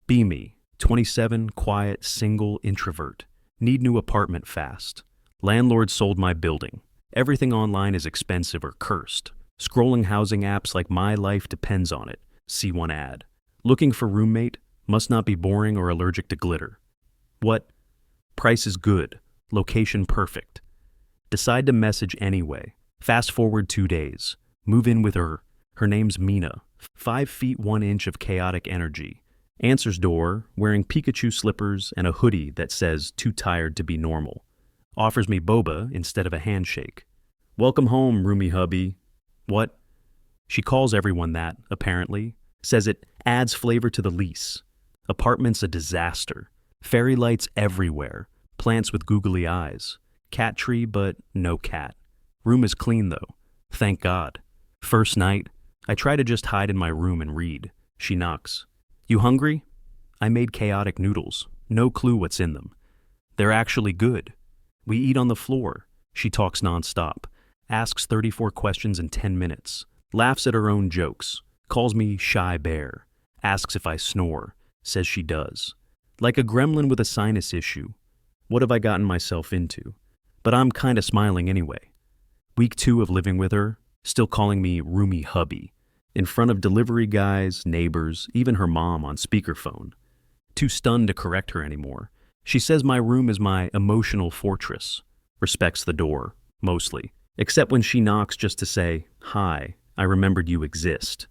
Be me, 27, quiet, single, introvert. Need new apartment fast. Landlord sold my building. Everything online is expensive or cursed. Scrolling housing apps like my life depends on it. See one ad. Looking for roommate, must not be boring or allergic to glitter. What? Price is good. Location perfect. Decide to message anyway. Fast forward 2 days. Move in with her. Her name's Mina. 5 feet 1 inch of chaotic energy. Answers door, wearing Pikachu slippers and a hoodie that says too tired to be normal. Offers me boba instead of a handshake. Welcome home, roomy hubby. What? She calls everyone that, apparently. Says it adds flavor to the lease. Apartment's a disaster. Fairy lights everywhere. Plants with googly eyes. Cat tree, but no cat. Room is clean, though. Thank God. First night, I try to just hide in my room and read. She knocks. You hungry? I made chaotic noodles. No clue what's in them. They're actually good. We eat on the floor. She talks nonstop. Asks 34 questions in 10 minutes. Laughs at her own jokes. Calls me shy bear. Asks if I snore. Says she does. Like a gremlin with a sinus issue. What have I gotten myself into? But I'm kinda smiling anyway. Week 2 of living with her, still calling me roomy hubby. In front of delivery guys, neighbors, even her mom on speakerphone. Too stunned to correct her anymore. She says my room is my emotional fortress. Respects the door, mostly. Except when she knocks just to say, hi, I remembered you exist.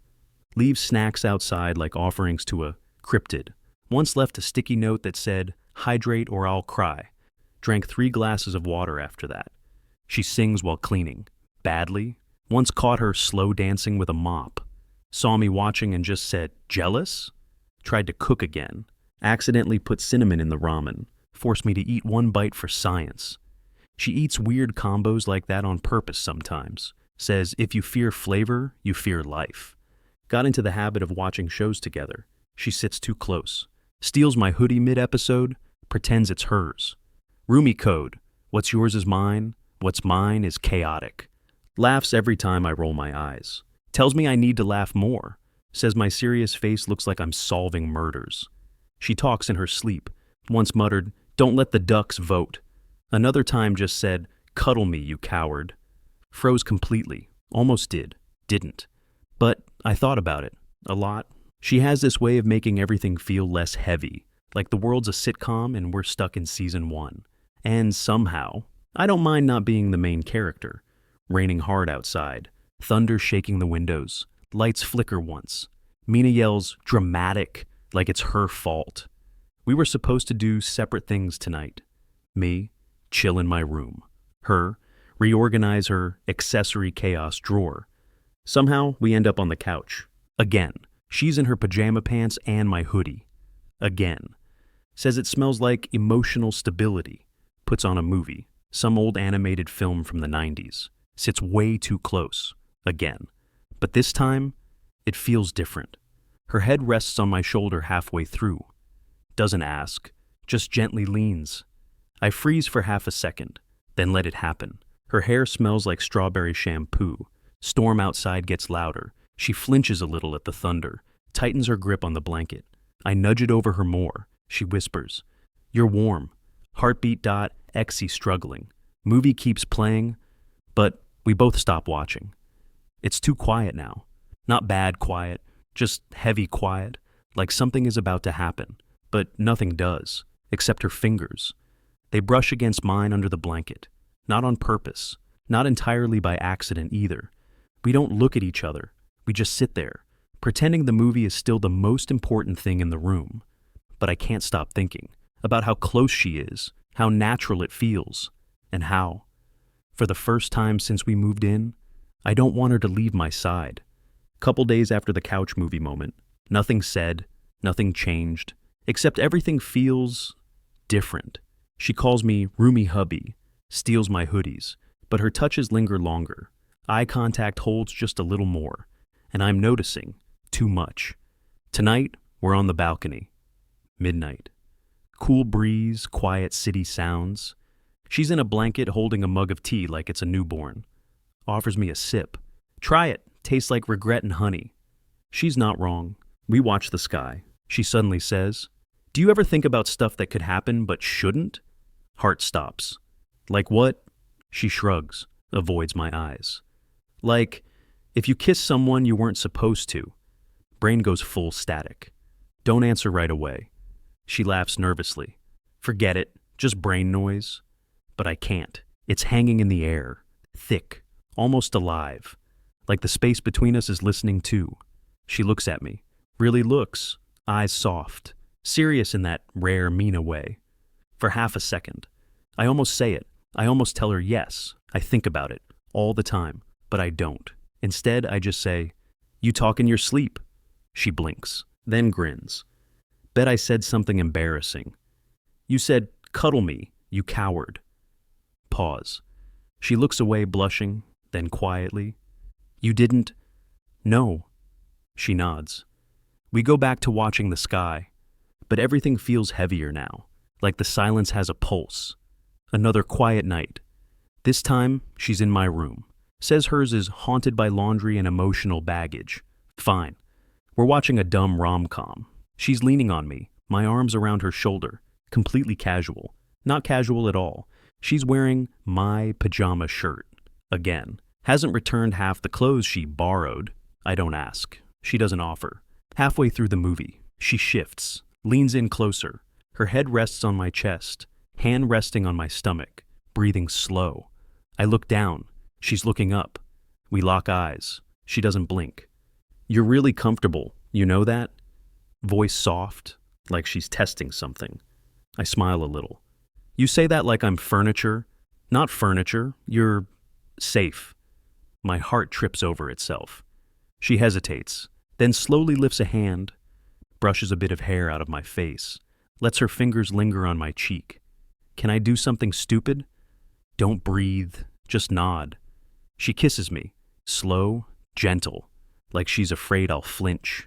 Leaves snacks outside like offerings to a cryptid. Once left a sticky note that said, hydrate or I'll cry. Drank 3 glasses of water after that. She sings while cleaning. Badly. Once caught her slow dancing with a mop. Saw me watching and just said, jealous? Tried to cook again. Accidentally put cinnamon in the ramen. Forced me to eat 1 bite for science. She eats weird combos like that on purpose sometimes. Says, if you fear flavor, you fear life. Got into the habit of watching shows together. She sits too close. Steals my hoodie mid-episode. Pretends it's hers. Roomy code. What's yours is mine. What's mine is chaotic. Laughs every time I roll my eyes. Tells me I need to laugh more. Says my serious face looks like I'm solving murders. She talks in her sleep. Once muttered, don't let the ducks vote. Another time just said, cuddle me, you coward. Froze completely. Almost did. Didn't. But I thought about it. A lot. She has this way of making everything feel less heavy. Like the world's a sitcom and we're stuck in season 1. And somehow, I don't mind not being the main character. Raining hard outside. Thunder shaking the windows. Lights flicker once. Mina yells, dramatic, like it's her fault. We were supposed to do separate things tonight. Me, chill in my room. Her, reorganize her accessory chaos drawer. Somehow, we end up on the couch. Again. She's in her pajama pants and my hoodie. Again. Says it smells like emotional stability. Puts on a movie. Some old animated film from the 90s. Sits way too close. Again. But this time, it feels different. Her head rests on my shoulder halfway through. Doesn't ask. Just gently leans. I freeze for half a second, then let it happen. Her hair smells like strawberry shampoo. Storm outside gets louder. She flinches a little at the thunder, tightens her grip on the blanket. I nudge it over her more. She whispers, you're warm. Heartbeat.exe struggling. Movie keeps playing, but we both stop watching. It's too quiet now. Not bad quiet, just heavy quiet, like something is about to happen, but nothing does, except her fingers. They brush against mine under the blanket. Not on purpose, not entirely by accident either. We don't look at each other. We just sit there, pretending the movie is still the most important thing in the room. But I can't stop thinking about how close she is, how natural it feels, and how, for the first time since we moved in, I don't want her to leave my side. Couple days after the couch movie moment, nothing said, nothing changed, except everything feels different. She calls me roomy hubby, steals my hoodies, but her touches linger longer. Eye contact holds just a little more. And I'm noticing too much. Tonight, we're on the balcony. Midnight. Cool breeze, quiet city sounds. She's in a blanket holding a mug of tea like it's a newborn. Offers me a sip. Try it. Tastes like regret and honey. She's not wrong. We watch the sky. She suddenly says, "Do you ever think about stuff that could happen but shouldn't?" Heart stops. Like what? She shrugs, avoids my eyes. Like, if you kiss someone you weren't supposed to. Brain goes full static. Don't answer right away. She laughs nervously. Forget it, just brain noise. But I can't. It's hanging in the air, thick, almost alive. Like the space between us is listening too. She looks at me. Really looks. Eyes soft. Serious in that rare Mina way. For half a second. I almost say it. I almost tell her yes. I think about it. All the time. But I don't. Instead, I just say, "You talk in your sleep." She blinks. Then grins. Bet I said something embarrassing. "You said, 'Cuddle me, you coward.'" Pause. She looks away, blushing, then quietly, "You didn't?" "No." She nods. We go back to watching the sky, but everything feels heavier now, like the silence has a pulse. Another quiet night. This time, she's in my room. Says hers is haunted by laundry and emotional baggage. Fine. We're watching a dumb rom-com. She's leaning on me, my arms around her shoulder, completely casual. Not casual at all. She's wearing my pajama shirt. Again. Hasn't returned half the clothes she borrowed. I don't ask. She doesn't offer. Halfway through the movie, she shifts, leans in closer. Her head rests on my chest, hand resting on my stomach, breathing slow. I look down. She's looking up. We lock eyes. She doesn't blink. "You're really comfortable, you know that?" Voice soft, like she's testing something. I smile a little. "You say that like I'm furniture." "Not furniture. You're safe." My heart trips over itself. She hesitates, then slowly lifts a hand, brushes a bit of hair out of my face, lets her fingers linger on my cheek. "Can I do something stupid?" "Don't breathe. Just nod." She kisses me, slow, gentle, like she's afraid I'll flinch.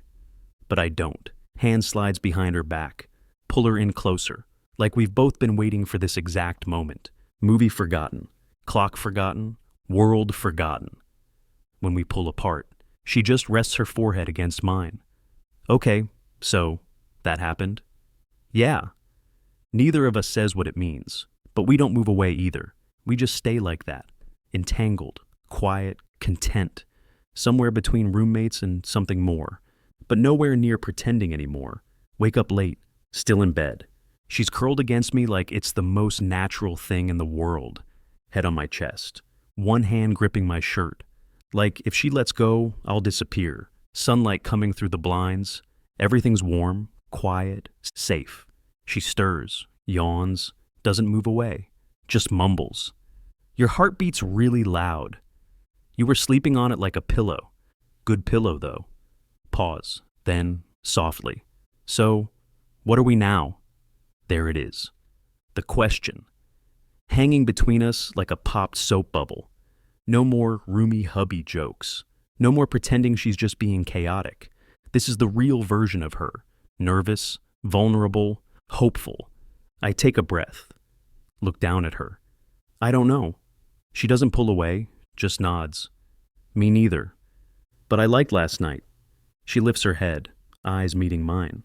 But I don't. Hand slides behind her back, pull her in closer, like we've both been waiting for this exact moment. Movie forgotten, clock forgotten, world forgotten. When we pull apart, she just rests her forehead against mine. "Okay, so, that happened?" "Yeah." Neither of us says what it means, but we don't move away either. We just stay like that, entangled, quiet, content, somewhere between roommates and something more, but nowhere near pretending anymore. Wake up late, still in bed. She's curled against me like it's the most natural thing in the world, head on my chest, one hand gripping my shirt. Like if she lets go, I'll disappear. Sunlight coming through the blinds. Everything's warm, quiet, safe. She stirs, yawns, doesn't move away, just mumbles. "Your heart beats really loud. You were sleeping on it like a pillow. Good pillow, though." Pause, then, softly. "So, what are we now?" There it is. The question. Hanging between us like a popped soap bubble. No more roomy hubby jokes. No more pretending she's just being chaotic. This is the real version of her. Nervous, vulnerable, hopeful. I take a breath. Look down at her. I don't know. She doesn't pull away, just nods. Me neither. But I liked last night. She lifts her head, eyes meeting mine.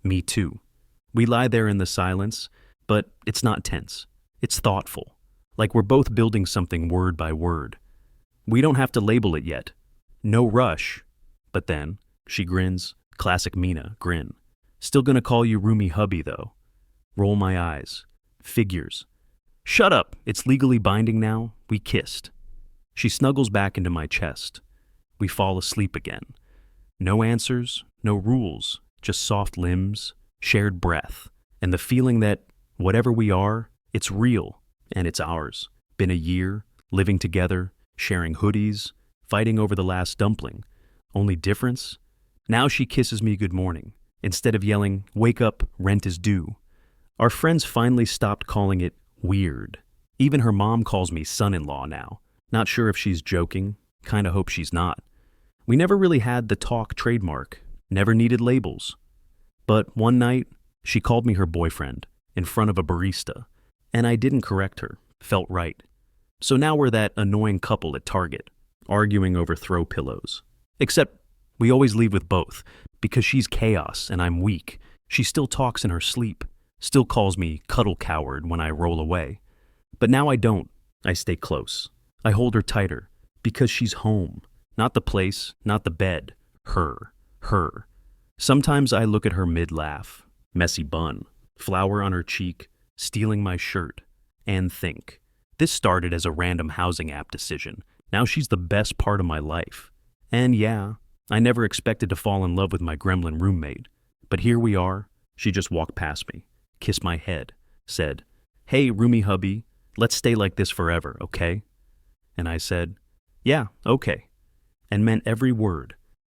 Me too. We lie there in the silence, but it's not tense. It's thoughtful. Like we're both building something word by word. We don't have to label it yet. No rush. But then, she grins, classic Mina grin. Still gonna call you roomy hubby, though. Roll my eyes. Figures. Shut up, it's legally binding now. We kissed. She snuggles back into my chest. We fall asleep again. No answers, no rules, just soft limbs, shared breath, and the feeling that, whatever we are, it's real, and it's ours. Been a year, living together, sharing hoodies, fighting over the last dumpling. Only difference? Now she kisses me good morning, instead of yelling, "Wake up, rent is due." Our friends finally stopped calling it weird. Even her mom calls me son-in-law now. Not sure if she's joking, kinda hope she's not. We never really had the talk trademark, never needed labels. But one night, she called me her boyfriend, in front of a barista, and I didn't correct her, felt right. So now we're that annoying couple at Target, arguing over throw pillows. Except We always leave with both, because she's chaos and I'm weak. She still talks in her sleep, still calls me cuddle coward when I roll away. But now I don't. I stay close. I hold her tighter, because she's home. Not the place, not the bed. Her. Sometimes I look at her mid-laugh, messy bun, flower on her cheek, stealing my shirt, and think, this started as a random housing app decision. Now she's the best part of my life. And yeah, I never expected to fall in love with my gremlin roommate. But here we are. She just walked past me, kissed my head, said, "Hey, roomie hubby, let's stay like this forever, okay?" And I said, "Yeah, okay," and meant every word,